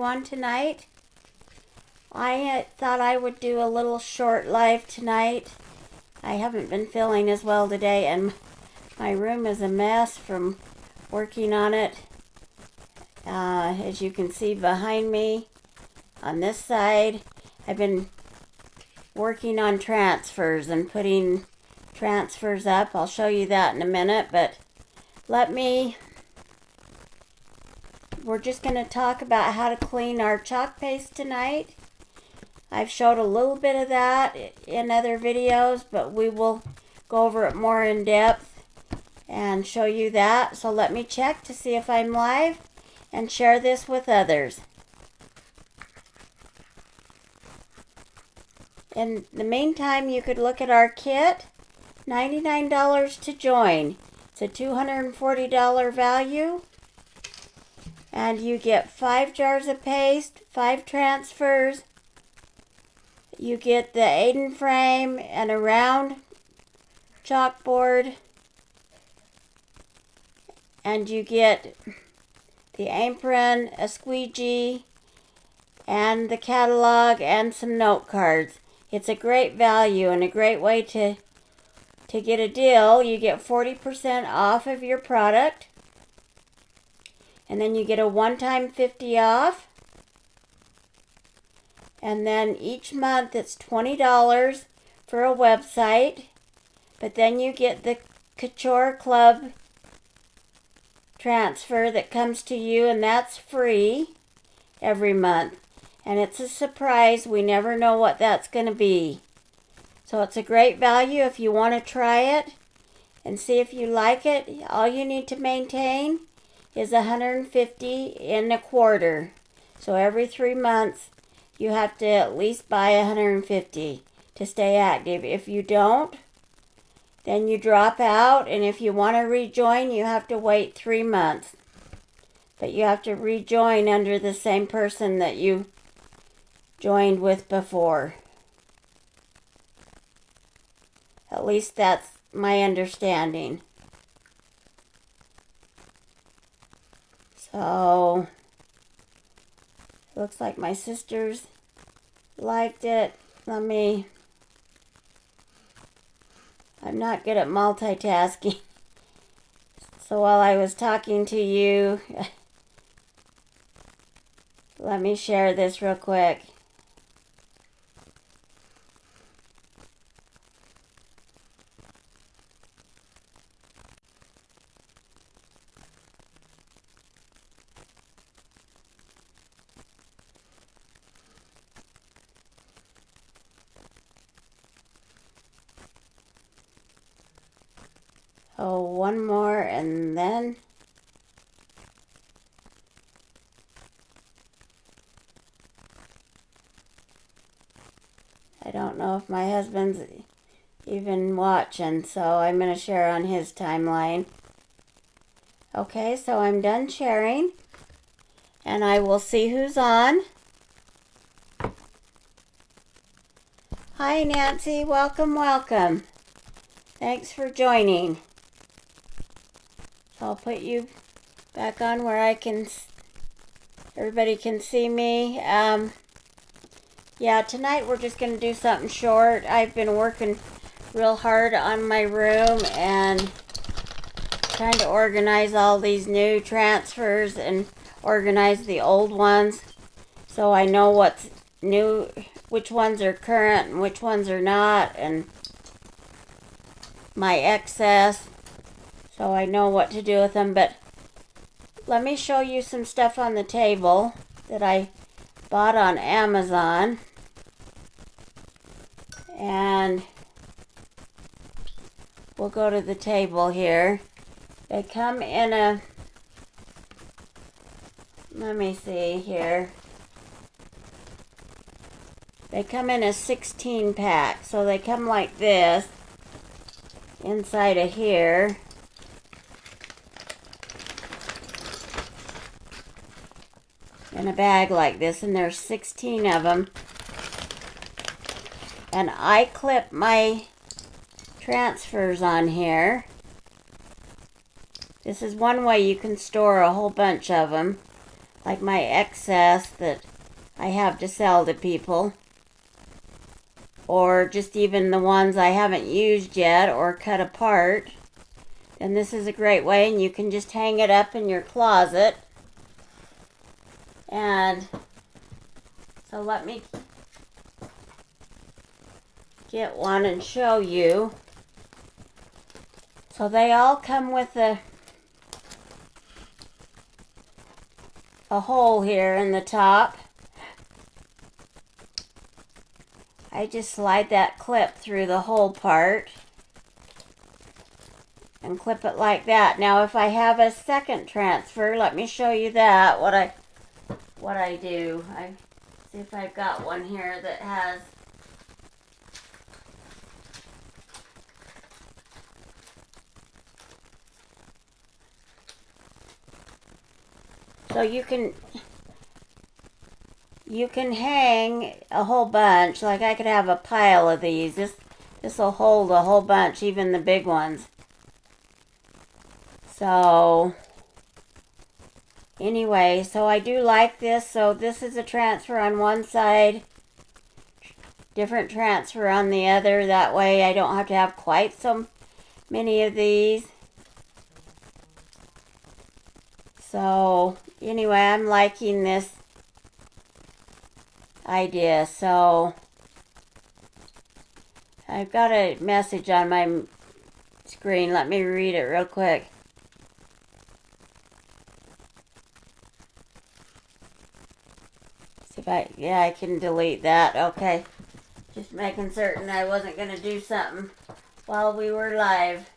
everyone tonight. I thought I would do a little short live tonight. I haven't been feeling as well today, and my room is a mess from working on it. As you can see behind me on this side, I've been working on transfers and putting transfers up. I'll show you that in a minute, but we're just going to talk about how to clean our chalk paste tonight. I've showed a little bit of that in other videos, but we will go over it more in depth and show you that. So let me check to see if I'm live and share this with others. In the meantime, you could look at our kit. $99 to join. It's a $240 value. And you get 5 jars of paste, 5 transfers. You get the Aiden frame and a round chalkboard. And you get the apron, a squeegee, and the catalog and some note cards. It's a great value and a great way to get a deal. You get 40% off of your product. And then you get a one-time 50 off. And then each month it's $20 for a website. But then you get the Couture Club transfer that comes to you, and that's free every month. And it's a surprise. We never know what that's going to be. So it's a great value if you want to try it and see if you like it. All you need to maintain is $150 in a quarter. So every 3 months you have to at least buy $150 to stay active. If you don't, then you drop out, and if you want to rejoin, you have to wait 3 months. But you have to rejoin under the same person that you joined with before. At least that's my understanding. So, looks like my sisters liked it. I'm not good at multitasking. So while I was talking to you, let me share this real quick. Oh, one more and then I don't know if my husband's even watching, so I'm going to share on his timeline. Okay, so I'm done sharing, and I will see who's on. Hi, Nancy. Welcome, welcome. Thanks for joining. I'll put you back on where everybody can see me. Yeah, tonight we're just going to do something short. I've been working real hard on my room and trying to organize all these new transfers and organize the old ones so I know what's new, which ones are current and which ones are not, and my excess, so I know what to do with them. But let me show you some stuff on the table that I bought on Amazon. And we'll go to the table here. They come in a, let me see here. They come in a 16 pack. So they come like this inside of here. In a bag like this, and there's 16 of them. And I clip my transfers on here. This is one way you can store a whole bunch of them. like my excess that I have to sell to people, or just even the ones I haven't used yet or cut apart, then this is a great way, and you can just hang it up in your closet. And so let me get one and show you. So they all come with a hole here in the top. I just slide that clip through the hole part and clip it like that. Now if I have a second transfer, let me show you that, what I do. I see if I've got one here that has so you can hang a whole bunch. Like I could have a pile of these. This will hold a whole bunch, even the big ones. So anyway, so I do like this. So this is a transfer on one side, different transfer on the other. That way I don't have to have quite so many of these. So anyway, I'm liking this idea. So I've got a message on my screen. Let me read it real quick. See if I can delete that. Okay. Just making certain I wasn't going to do something while we were live.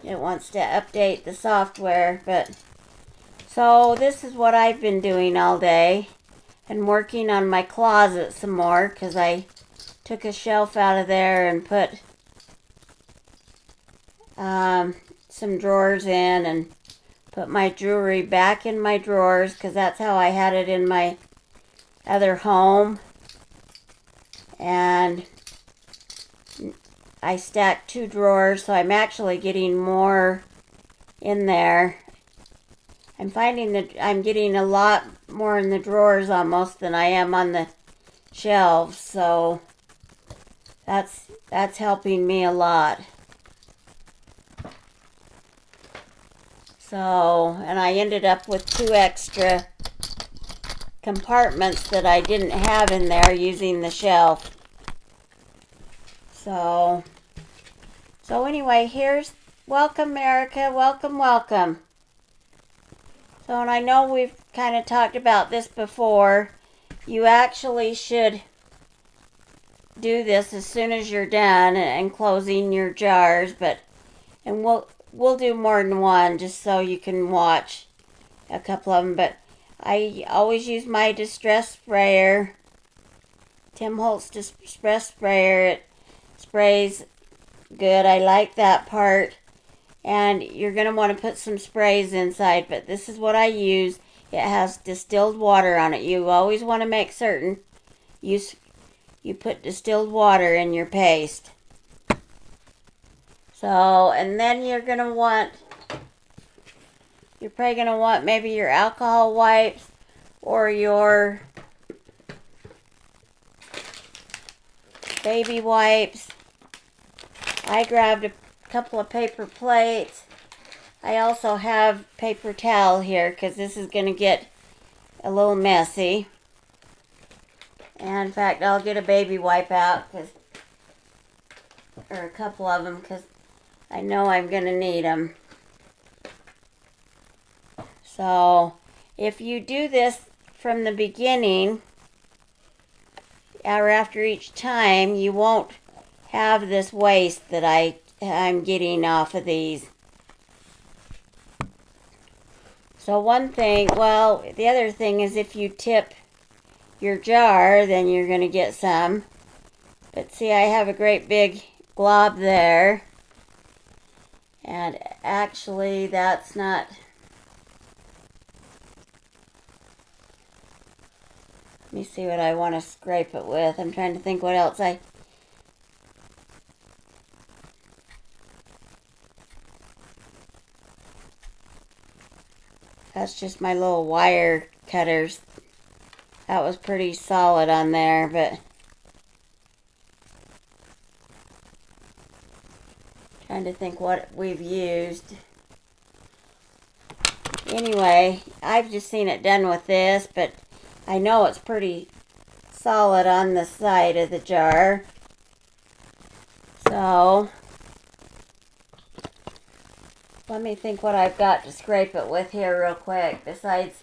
It wants to update the software, but so this is what I've been doing all day, and working on my closet some more, because I took a shelf out of there and put some drawers in, and put my jewelry back in my drawers, because that's how I had it in my other home. And I stacked 2 drawers, so I'm actually getting more in there. I'm finding that I'm getting a lot more in the drawers almost than I am on the shelves, so that's helping me a lot. So, and I ended up with 2 extra compartments that I didn't have in there using the shelf. So anyway, here's, welcome Erica, welcome. So, and I know we've kind of talked about this before. You actually should do this as soon as you're done and closing your jars, and we'll do more than one just so you can watch a couple of them. But I always use my distress sprayer, Tim Holtz distress sprayer. It sprays good. I like that part. And you're going to want to put some sprays inside, but this is what I use. It has distilled water on it. You always want to make certain you put distilled water in your paste. So, and then you're probably going to want maybe your alcohol wipes or your baby wipes. I grabbed a couple of paper plates. I also have paper towel here because this is going to get a little messy. And in fact, I'll get a baby wipe out, or a couple of them, because I know I'm going to need them. So if you do this from the beginning or after each time, you won't have this waste that I'm getting off of these. So one thing, well, the other thing is if you tip your jar, then you're going to get some. But see, I have a great big glob there. And actually, that's not... Let me see what I want to scrape it with. I'm trying to think what else That's just my little wire cutters. That was pretty solid on there, but trying to think what we've used. Anyway, I've just seen it done with this, but I know it's pretty solid on the side of the jar. So, let me think what I've got to scrape it with here real quick, besides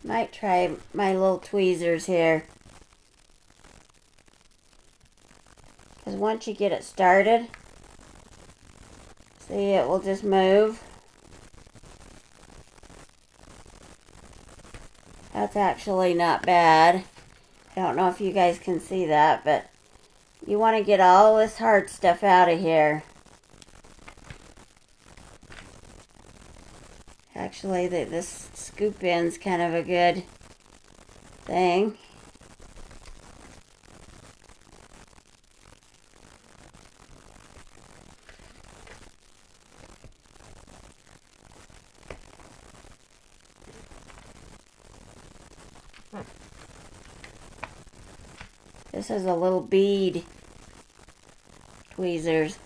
might try my little tweezers here. Because once you get it started, see, it will just move. That's actually not bad. I don't know if you guys can see that, but you want to get all this hard stuff out of here. Actually, this scoop in's kind of a good thing. This is a little bead tweezers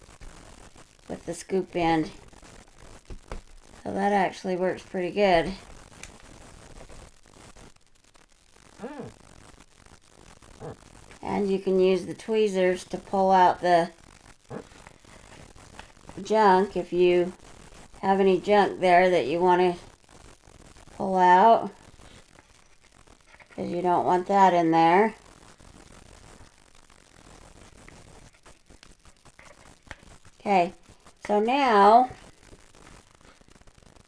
with the scoop end. So that actually works pretty good. And you can use the tweezers to pull out the junk if you have any junk there that you want to pull out, because you don't want that in there. Okay, so now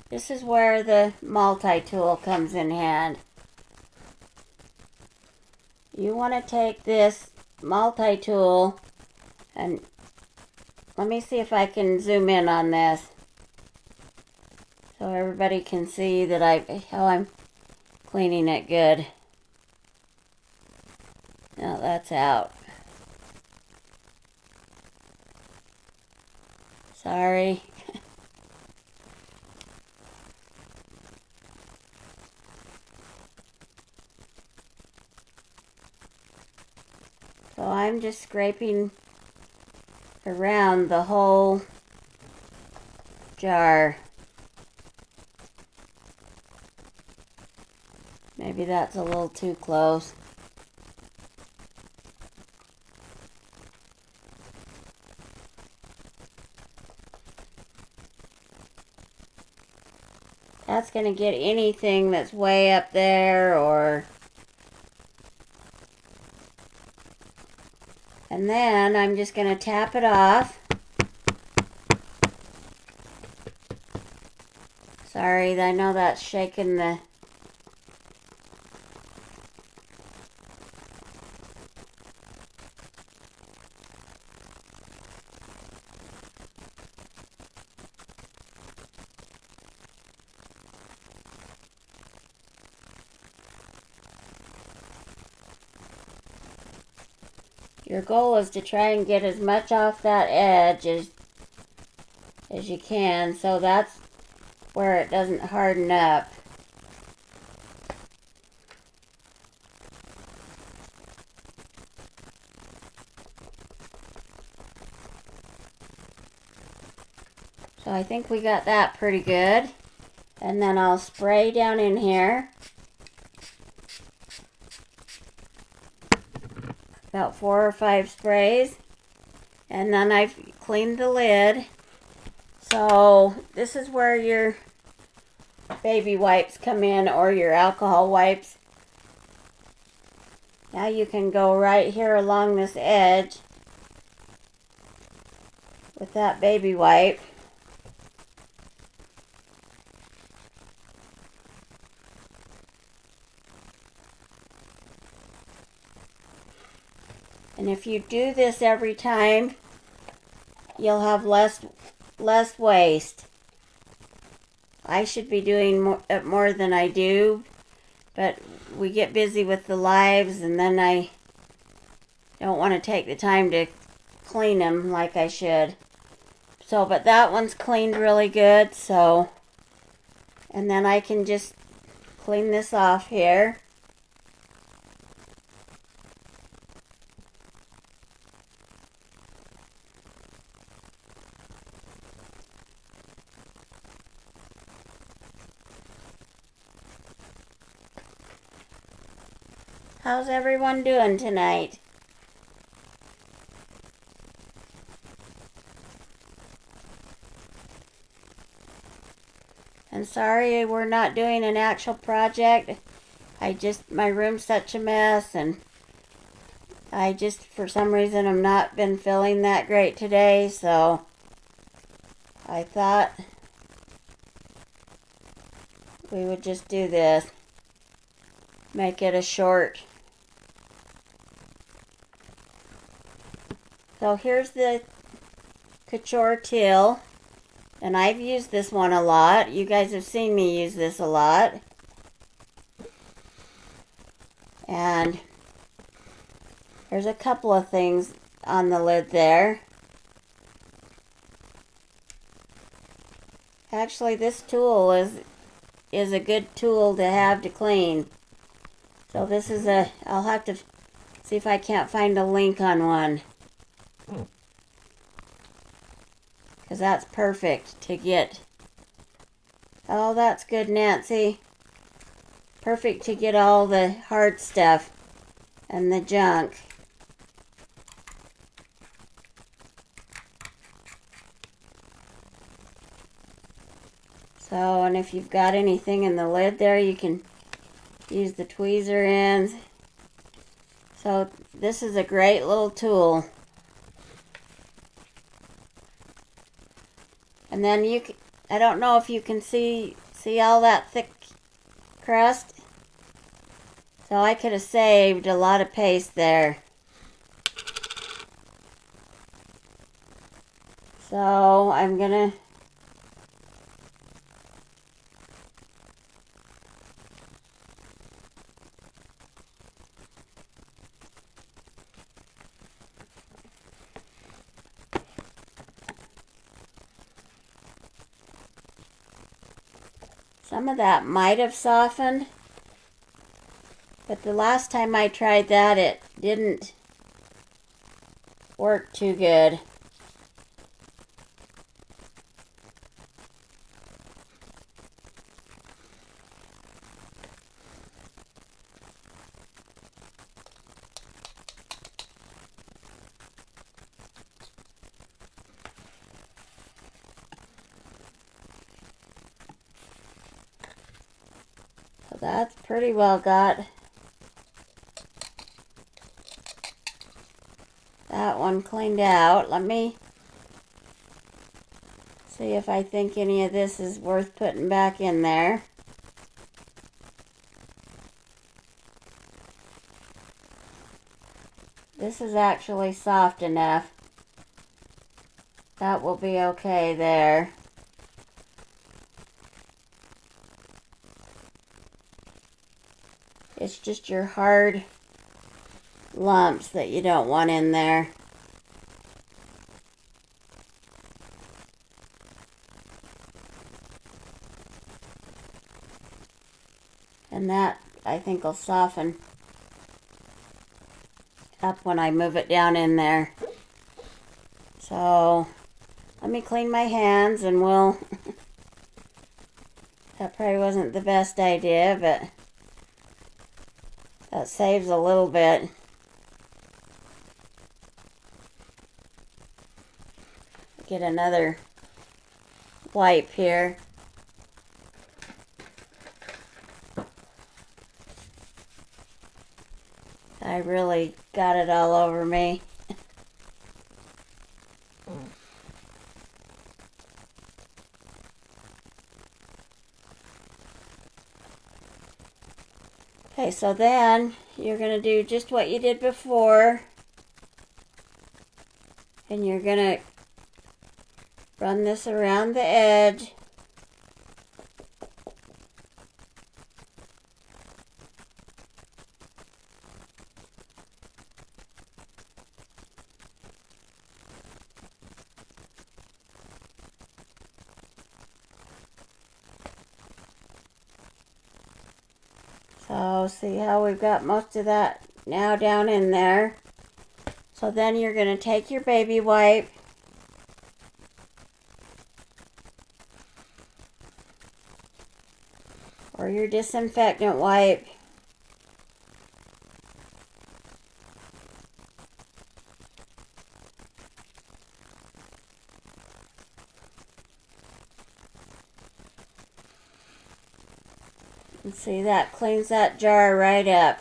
this is where the multi-tool comes in hand. You want to take this multi-tool, and let me see if I can zoom in on this so everybody can see that how I'm cleaning it good. Now that's out. Sorry. So I'm just scraping around the whole jar. Maybe that's a little too close. That's going to get anything that's way up there, or... And then I'm just going to tap it off. Sorry, I know that's shaking the... Your goal is to try and get as much off that edge as you can, so that's where it doesn't harden up. So I think we got that pretty good. And then I'll spray down in here. About 4 or 5 sprays, and then I've cleaned the lid. So this is where your baby wipes come in, or your alcohol wipes. Now you can go right here along this edge with that baby wipe. And if you do this every time, you'll have less waste. I should be doing more than I do, but we get busy with the lives, and then I don't want to take the time to clean them like I should. So, but that one's cleaned really good, so, and then I can just clean this off here. How's everyone doing tonight? And sorry we're not doing an actual project. My room's such a mess, and I just, for some reason, have not been feeling that great today, so I thought we would just do this. Make it a short. So here's the Couture till, and I've used this one a lot. You guys have seen me use this a lot. And there's a couple of things on the lid there. Actually, this tool is a good tool to have to clean. So this is I'll have to see if I can't find a link on one. Because that's perfect to get. Oh, that's good, Nancy. Perfect to get all the hard stuff and the junk. So, and if you've got anything in the lid there, you can use the tweezer ends. So this is a great little tool. And then I don't know if you can see all that thick crust. So I could have saved a lot of paste there. So I'm gonna some of that might have softened, but the last time I tried that, it didn't work too good. That's pretty well got that one cleaned out. Let me see if I think any of this is worth putting back in there. This is actually soft enough. That will be okay there. It's just your hard lumps that you don't want in there. And that, I think, will soften up when I move it down in there. So, let me clean my hands and we'll... That probably wasn't the best idea, but... that saves a little bit. Get another wipe here. I really got it all over me. Okay, so then you're going to do just what you did before. And you're going to run this around the edge. So see how we've got most of that now down in there. So then you're going to take your baby wipe or your disinfectant wipe, and see, that cleans that jar right up.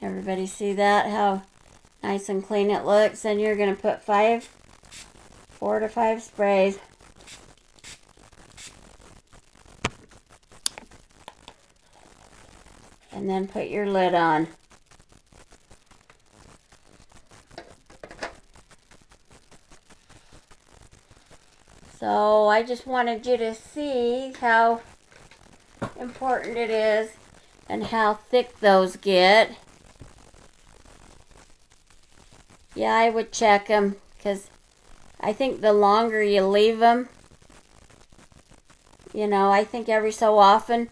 Everybody see that, how nice and clean it looks? Then you're going to put 4 to 5 sprays. And then put your lid on. So I just wanted you to see how important it is and how thick those get. Yeah, I would check them because I think the longer you leave them, you know, I think every so often,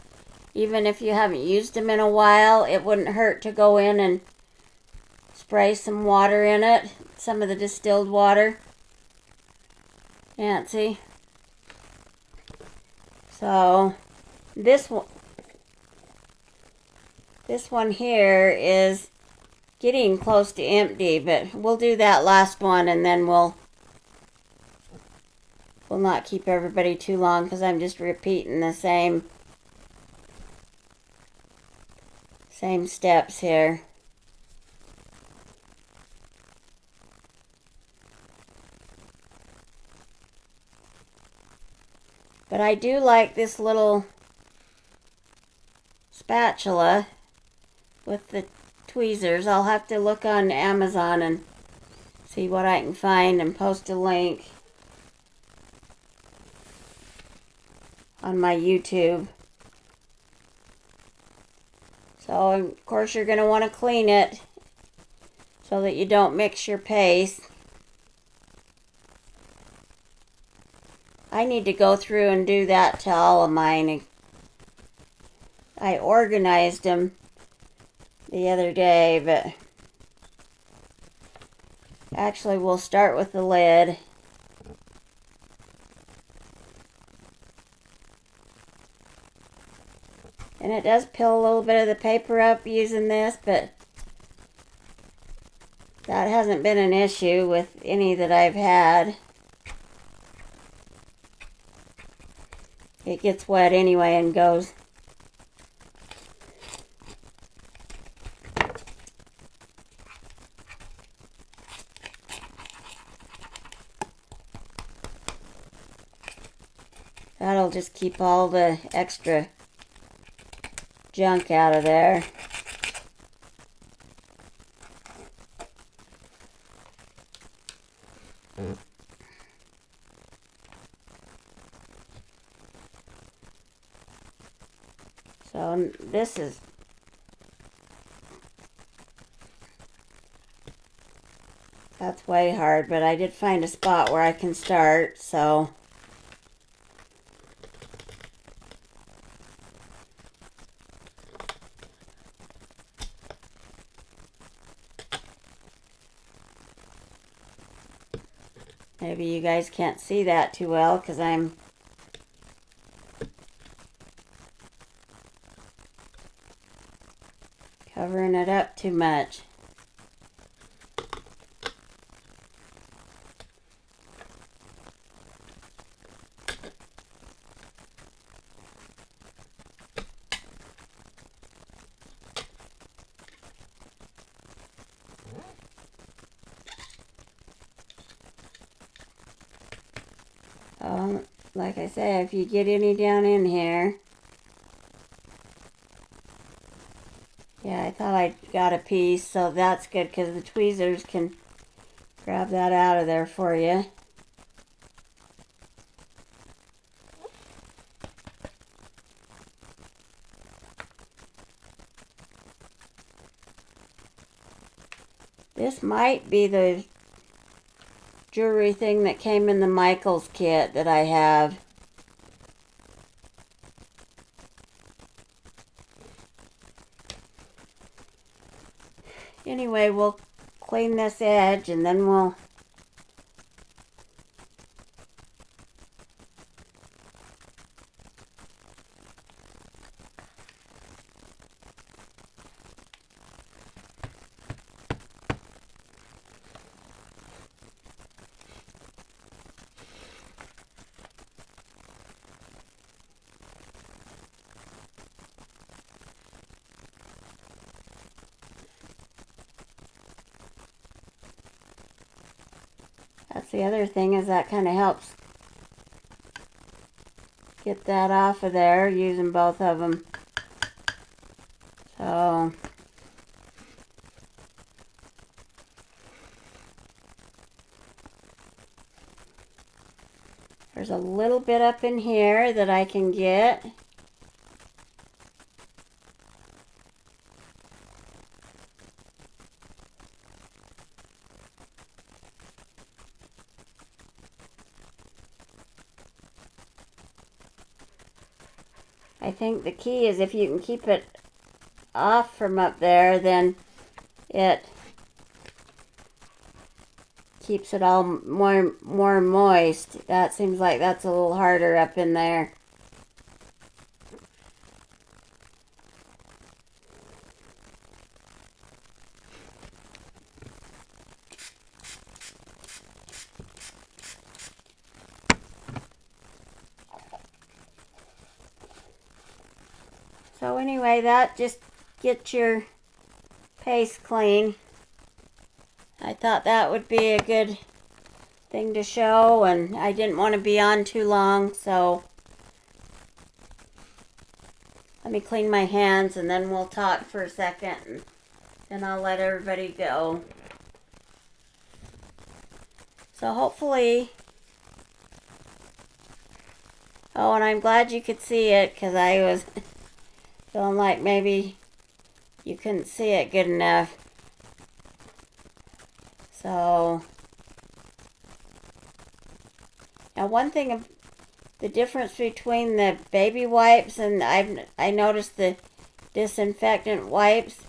even if you haven't used them in a while, it wouldn't hurt to go in and spray some water in it, some of the distilled water. Nancy. So this one here is getting close to empty, but we'll do that last one and then we'll not keep everybody too long because I'm just repeating the same steps here. But I do like this little spatula with the tweezers. I'll have to look on Amazon and see what I can find and post a link on my YouTube. So, of course, you're going to want to clean it so that you don't mix your paste. I need to go through and do that to all of mine. I organized them the other day, but actually we'll start with the lid. And it does peel a little bit of the paper up using this, but that hasn't been an issue with any that I've had. It gets wet anyway and goes. That'll just keep all the extra junk out of there. So that's way hard, but I did find a spot where I can start, so. Maybe you guys can't see that too well because I'm covering it up too much. Like I say, if you get any down in here. Yeah, I thought I got a piece, so that's good because the tweezers can grab that out of there for you. This might be the jewelry thing that came in the Michaels kit that I have. anyway, we'll clean this edge and then we'll that's the other thing, is that kind of helps get that off of there using both of them. So there's a little bit up in here that I can get. I think the key is if you can keep it off from up there, then it keeps it all more moist. That seems like that's a little harder up in there. So anyway, that just gets your paste clean. I thought that would be a good thing to show, and I didn't want to be on too long, so let me clean my hands and then we'll talk for a second and then I'll let everybody go. So hopefully, oh, and I'm glad you could see it, because I was feeling like maybe you couldn't see it good enough. So now, one thing of the difference between the baby wipes and I noticed the disinfectant wipes,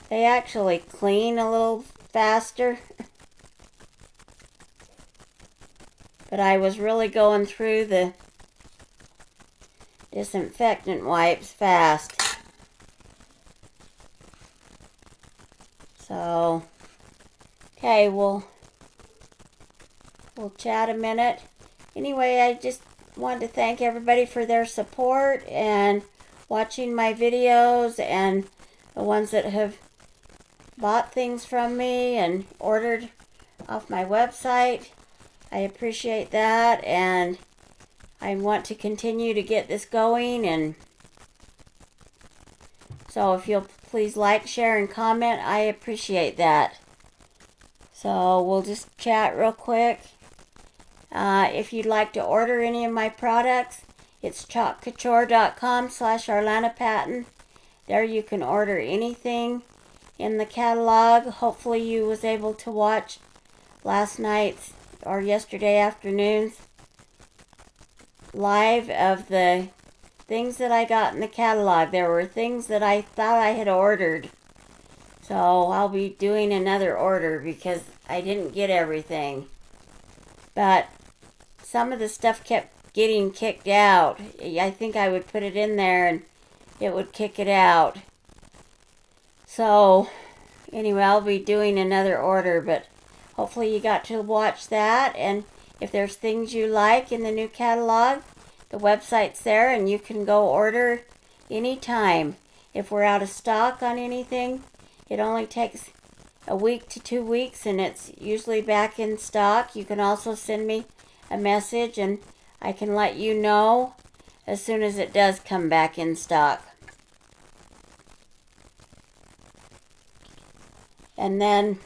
they actually clean a little faster. But I was really going through the disinfectant wipes fast. So, okay, we'll chat a minute. Anyway, I just wanted to thank everybody for their support and watching my videos, and the ones that have bought things from me and ordered off my website. I appreciate that, and I want to continue to get this going, and so if you'll please like, share, and comment, I appreciate that. So we'll just chat real quick. If you'd like to order any of my products, it's chalkcouture.com/ArlanaPatton. There you can order anything in the catalog. Hopefully you was able to watch last night's or yesterday afternoon's live of the things that I got in the catalog. There were things that I thought I had ordered. So I'll be doing another order because I didn't get everything. But some of the stuff kept getting kicked out. I think I would put it in there and it would kick it out. So anyway, I'll be doing another order, but hopefully you got to watch that. And if there's things you like in the new catalog, the website's there and you can go order anytime. If we're out of stock on anything, it only takes a week to 2 weeks and it's usually back in stock. You can also send me a message and I can let you know as soon as it does come back in stock. And then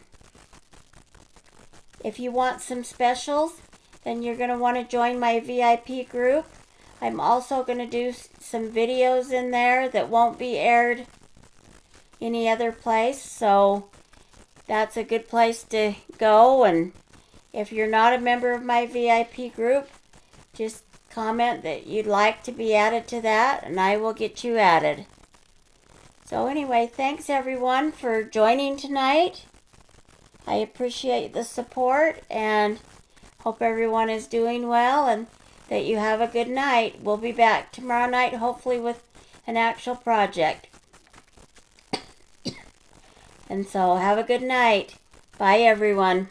if you want some specials, then you're going to want to join my VIP group. I'm also going to do some videos in there that won't be aired any other place, so that's a good place to go. And if you're not a member of my VIP group, just comment that you'd like to be added to that and I will get you added. So anyway, thanks everyone for joining tonight. I appreciate the support and hope everyone is doing well and that you have a good night. We'll be back tomorrow night, hopefully with an actual project. And so have a good night. Bye everyone.